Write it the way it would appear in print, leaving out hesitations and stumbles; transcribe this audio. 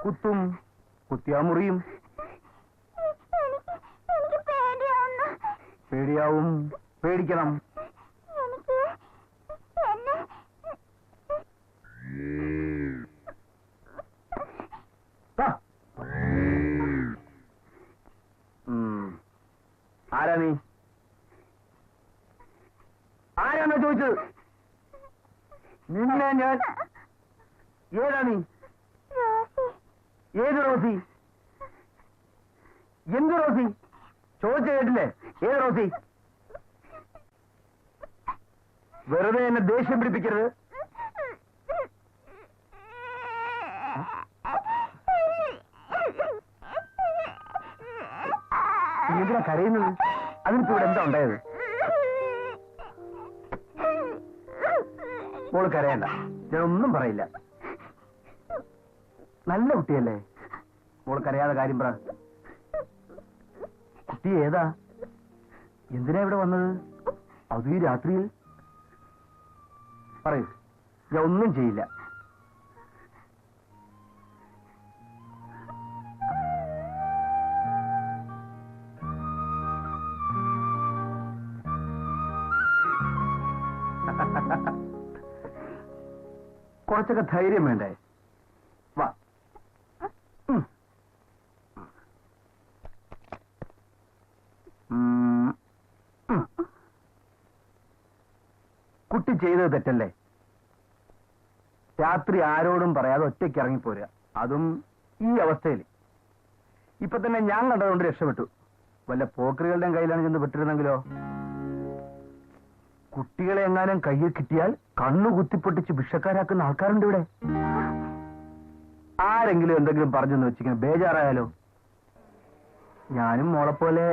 കുത്തും, കുത്തിയാ മുറിയും. പേടിയാവും, പേടിക്കണം. ആരാ നീ? ആരാണോ ചോദിച്ചത്? നിന്നെ ഞാൻ. ഏതാ നീ? ഏത് റോസി? എന്ത് റോസി? ചോദിച്ച കേട്ടില്ലേ? ഏത് റോസി? വെറുതെ എന്നെ ദേഷ്യം പിടിപ്പിക്കരുത്. എന്തിനാ കരയുന്നത്? അതിനിപ്പോ ഇവിടെ എന്താ ഉണ്ടായത്? മോള് കരയണ്ട, ഞാനൊന്നും പറയില്ല. നല്ല കുട്ടിയല്ലേ? മോള് കരയാതെ കാര്യം പറ. കുട്ടി ഏതാ? എന്തിനാ ഇവിടെ വന്നത്? അതും ഈ രാത്രിയിൽ? പറയൂ, ഞാൻ ഒന്നും ചെയ്യില്ല. കുറച്ചൊക്കെ ധൈര്യം വേണ്ടേ? വാ. കുട്ടി ചെയ്തത് തെറ്റല്ലേ? രാത്രി ആരോടും പറയാതെ ഒറ്റയ്ക്ക് ഇറങ്ങിപ്പോരുക, അതും ഈ അവസ്ഥയിൽ. ഇപ്പൊ തന്നെ ഞാൻ കണ്ടതുകൊണ്ട് രക്ഷപ്പെട്ടു. വല്ല പോക്കറികളുടെയും കയ്യിലാണ് ചെന്ന് പെട്ടിരുന്നെങ്കിലോ? കുട്ടികളെ എങ്ങാനും കയ്യിൽ കിട്ടിയാൽ കണ്ണു കുത്തിപ്പൊട്ടിച്ച് ഭിക്ഷക്കാരാക്കുന്ന ആൾക്കാരുണ്ട് ഇവിടെ. ആരെങ്കിലും എന്തെങ്കിലും പറഞ്ഞെന്ന് വെച്ചിങ്ങനെ ബേജാറായാലോ? ഞാനും മോളെപ്പോലെ